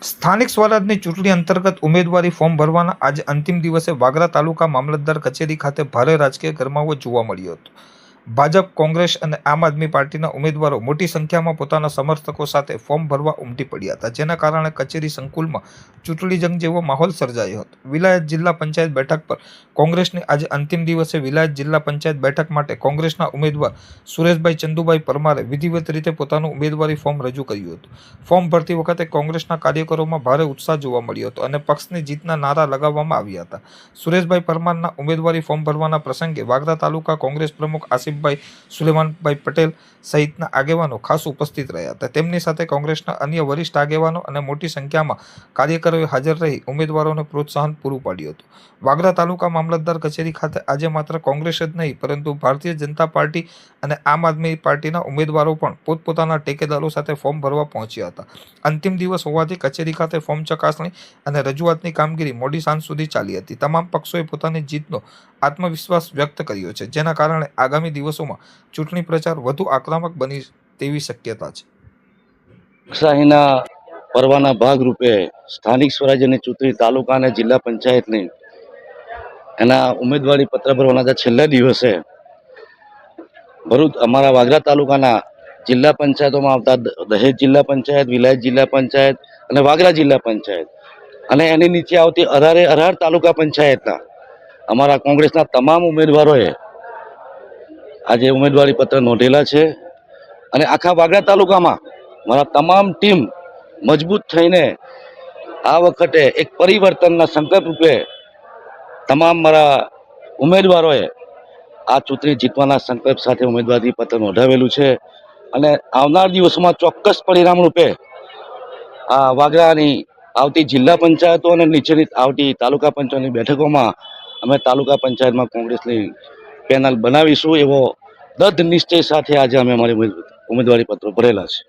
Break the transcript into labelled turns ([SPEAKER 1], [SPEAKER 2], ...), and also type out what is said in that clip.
[SPEAKER 1] સ્થાનિક સ્વરાજની ચૂંટણી અંતર્ગત ઉમેદવારી ફોર્મ ભરવાના આજે અંતિમ દિવસે વાગરા તાલુકા મામલતદાર કચેરી ખાતે ભારે રાજકીય ગરમાવો જોવા મળ્યો હતો. ભાજપ, કોંગ્રેસ અને આમ આદમી પાર્ટીના ઉમેદવારો મોટી સંખ્યામાં પોતાના સમર્થકો સાથે ફોર્મ ભરવા ઉમટી પડ્યા હતા, જેના કારણે કચેરી સંકુલમાં ચૂંટણી જંગ જેવો માહોલ સર્જાયો હતો. વિલાયત જિલ્લા પંચાયત બેઠક પર કોંગ્રેસની આજે અંતિમ દિવસે વિલાયત જિલ્લા પંચાયત બેઠક માટે કોંગ્રેસના ઉમેદવાર સુરેશભાઈ ચંદુભાઈ પરમારે વિધિવત રીતે પોતાનું ઉમેદવારી ફોર્મ રજૂ કર્યું હતું. ફોર્મ ભરતી વખતે કોંગ્રેસના કાર્યકરોમાં ભારે ઉત્સાહ જોવા મળ્યો હતો અને પક્ષની જીતના નારા લગાવવામાં આવ્યા હતા. સુરેશભાઈ પરમારના ઉમેદવારી ફોર્મ ભરવાના પ્રસંગે વાગરા તાલુકા કોંગ્રેસ પ્રમુખ આસિફભાઈ સુલેમાનભાઈ પટેલ સહિતના આગેવાનો ખાસ ઉપસ્થિત રહ્યા હતા. તેમની સાથે કોંગ્રેસના અન્ય વરિષ્ઠ આગેવાનો અને મોટી સંખ્યામાં કાર્યકરોએ હાજર રહી ઉમેદવારોને પ્રોત્સાહન પૂરું પાડ્યું હતું. વાગરા તાલુકા મામલતદાર કચેરી ખાતે આજે માત્ર કોંગ્રેસ જ નહીં પરંતુ ભારતીય જનતા પાર્ટી અને આમ આદમી પાર્ટીના ઉમેદવારો પણ પોતપોતાના ટેકેદારો સાથે ફોર્મ ભરવા પહોંચ્યા હતા. અંતિમ દિવસ હોવાથી કચેરી ખાતે ફોર્મ ચકાસણી અને રજૂઆતની કામગીરી મોડી સાંજ સુધી ચાલી હતી. તમામ પક્ષોએ પોતાની જીતનો આત્મવિશ્વાસ વ્યક્ત કર્યો છે, જેના કારણે આગામી દિવસોમાં ચૂંટણી પ્રચાર વધુ આક્રમક બની તેવી શક્યતા છે.
[SPEAKER 2] લોકશાહીના પર્વના ભાગરૂપે સ્થાનિક સ્વરાજ્યની ચૂંટણી તાલુકા અને જિલ્લા પંચાયતની એના ઉમેદવારી પત્ર ભરવાના છેલ્લા દિવસે ભરૂચ અમારા વાગરા તાલુકાના જિલ્લા પંચાયતોમાં આવતા દહેજ જિલ્લા પંચાયત, વિલાયત જિલ્લા પંચાયત અને વાગરા જિલ્લા પંચાયત અને એની નીચે આવતી અરાર તાલુકા પંચાયતના અમારા કોંગ્રેસના તમામ ઉમેદવારોએ આજે ઉમેદવારી પત્ર નોંધેલા છે અને આખા વાગરા તાલુકામાં મારા તમામ ટીમ મજબૂત થઈને આ વખતે એક પરિવર્તનના સંકલ્પ રૂપે તમામ મારા ઉમેદવારોએ આ ચૂંટણી જીતવાના સંકલ્પ સાથે ઉમેદવારી પત્ર નોંધાવેલું છે અને આવનાર દિવસોમાં ચોક્કસ પરિણામ રૂપે આ વાગરાની આવતી જિલ્લા પંચાયતો અને નીચેની આવતી તાલુકા પંચાયતની બેઠકોમાં અમે તાલુકા પંચાયતમાં કોંગ્રેસની પેનલ બનાવીશું એવો દૃઢ નિશ્ચય સાથે આજે અમે અમારી ઉમેદવારી પત્રો ભરેલા છે.